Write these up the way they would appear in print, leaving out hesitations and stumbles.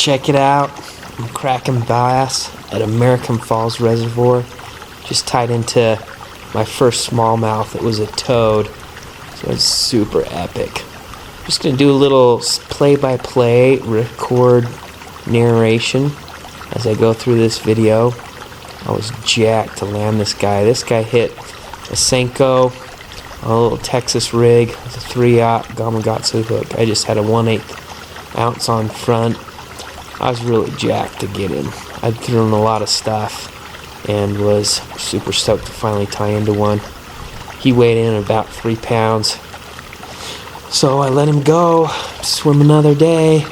check it out. I'm cracking bass at American Falls Reservoir. Just tied into my first smallmouth. It was a toad, so it's super epic. Just gonna do a little play-by-play record narration as I go through this video. I was jacked to land this guy. This guy hit a Senko on a little Texas rig with a 3/0 Gamakatsu hook. I just had a 1/8 ounce on front. I was really jacked to get him. I'd thrown a lot of stuff and was super stoked to finally tie into one. He weighed in about 3 pounds. So I let him go, swim another day.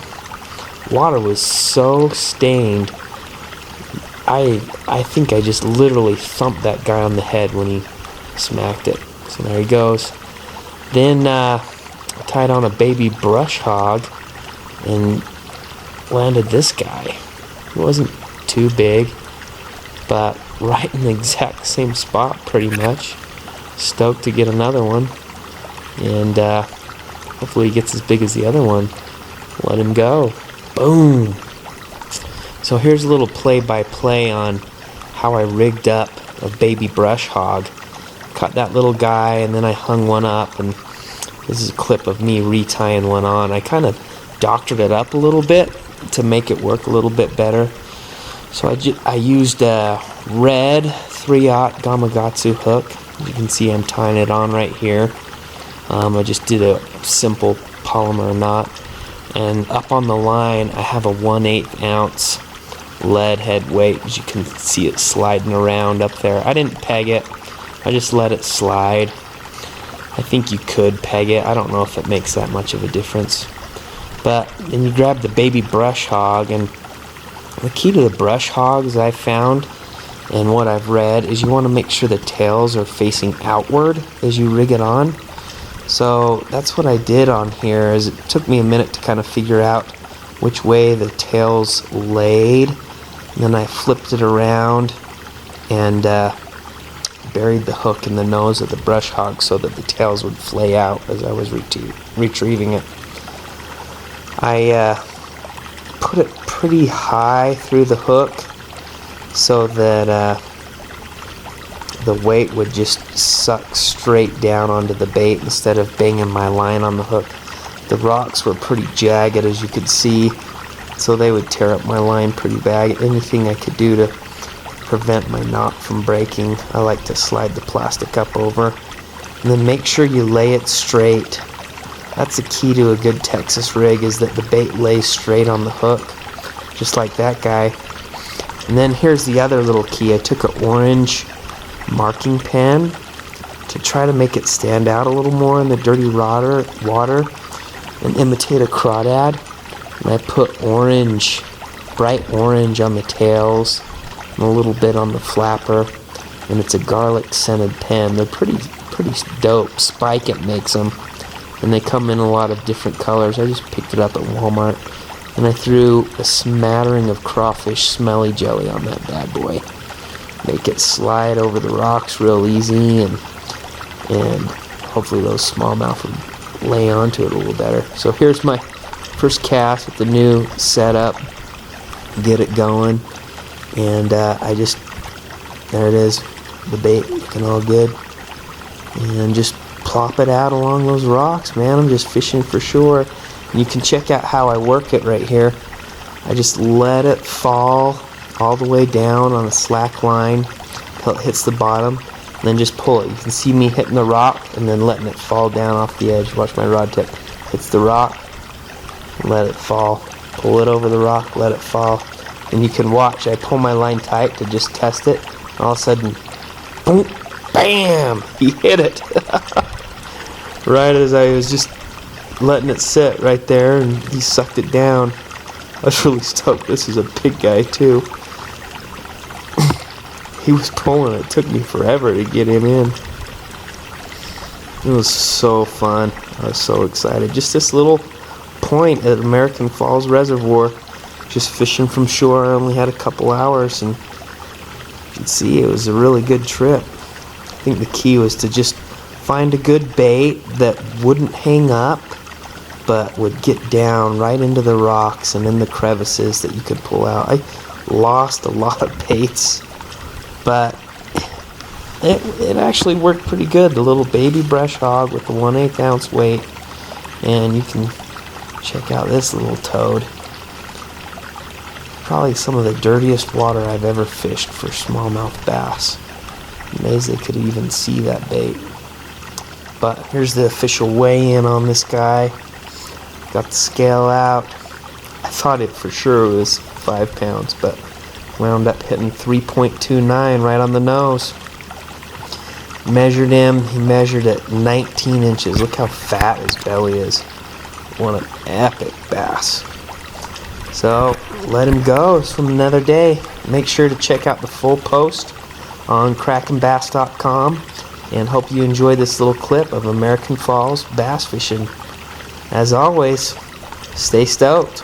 Water was so stained. I think I just literally thumped that guy on the head when he smacked it. So there he goes. Then I tied on a baby brush hog and landed this guy. He wasn't too big, but right in the exact same spot pretty much. Stoked to get another one, and hopefully he gets as big as the other one. Let him go. Boom. So here's a little play-by-play on how I rigged up a baby brush hog. Caught that little guy and then I hung one up, and this is a clip of me retying one on. I kind of doctored it up a little bit to make it work a little bit better. So I used a red 3/0 Gamakatsu hook. As you can see, I'm tying it on right here. I just did a simple polymer knot, and up on the line I have a 1/8 ounce lead head weight. As you can see it sliding around up there. I didn't peg it, I just let it slide. I think you could peg it. I don't know if it makes that much of a difference. But then you grab the baby brush hog, and the key to the brush hogs I found and what I've read is you want to make sure the tails are facing outward as you rig it on. So that's what I did on here. Is it took me a minute to kind of figure out which way the tails laid, and then I flipped it around and buried the hook in the nose of the brush hog so that the tails would flay out as I was retrieving it. I put it pretty high through the hook so that the weight would just suck straight down onto the bait instead of banging my line on the hook. The rocks were pretty jagged, as you could see, so they would tear up my line pretty bad. Anything I could do to prevent my knot from breaking, I like to slide the plastic up over. And then make sure you lay it straight. That's the key to a good Texas rig, is that the bait lays straight on the hook, just like that guy. And then here's the other little key. I took an orange marking pen to try to make it stand out a little more in the dirty water and imitate a crawdad. And I put orange, bright orange on the tails and a little bit on the flapper. And it's a garlic scented pen. They're pretty dope. Spike It makes them. And they come in a lot of different colors. I just picked it up at Walmart. And I threw a smattering of crawfish smelly jelly on that bad boy. Make it slide over the rocks real easy, and hopefully those smallmouth would lay onto it a little better. So here's my first cast with the new setup. Get it going. And there it is. The bait looking all good. And just plop it out along those rocks, man. I'm just fishing for shore. And you can check out how I work it right here. I just let it fall all the way down on a slack line until it hits the bottom, and then just pull it. You can see me hitting the rock and then letting it fall down off the edge. Watch my rod tip. Hits the rock, let it fall. Pull it over the rock, let it fall. And you can watch, I pull my line tight to just test it, and all of a sudden, boom, bam, he hit it. Right as I was just letting it sit right there, and he sucked it down. I was really stoked. This is a big guy too. He was pulling. It took me forever to get him in. It was so fun. I was so excited. Just this little point at American Falls Reservoir, just fishing from shore. I only had a couple hours, and you can see it was a really good trip. I think the key was to just find a good bait that wouldn't hang up but would get down right into the rocks and in the crevices that you could pull out. I lost a lot of baits, but it actually worked pretty good. The little baby brush hog with the 1/8 ounce weight, and you can check out this little toad. Probably some of the dirtiest water I've ever fished for smallmouth bass. Amazed they could even see that bait. But here's the official weigh-in on this guy. Got the scale out. I thought it for sure was 5 pounds, but wound up hitting 3.29 right on the nose. Measured him. He measured at 19 inches. Look how fat his belly is. What an epic bass. So let him go. It's from another day. Make sure to check out the full post on krakenbass.com, and hope you enjoy this little clip of American Falls bass fishing. As always, stay stoked.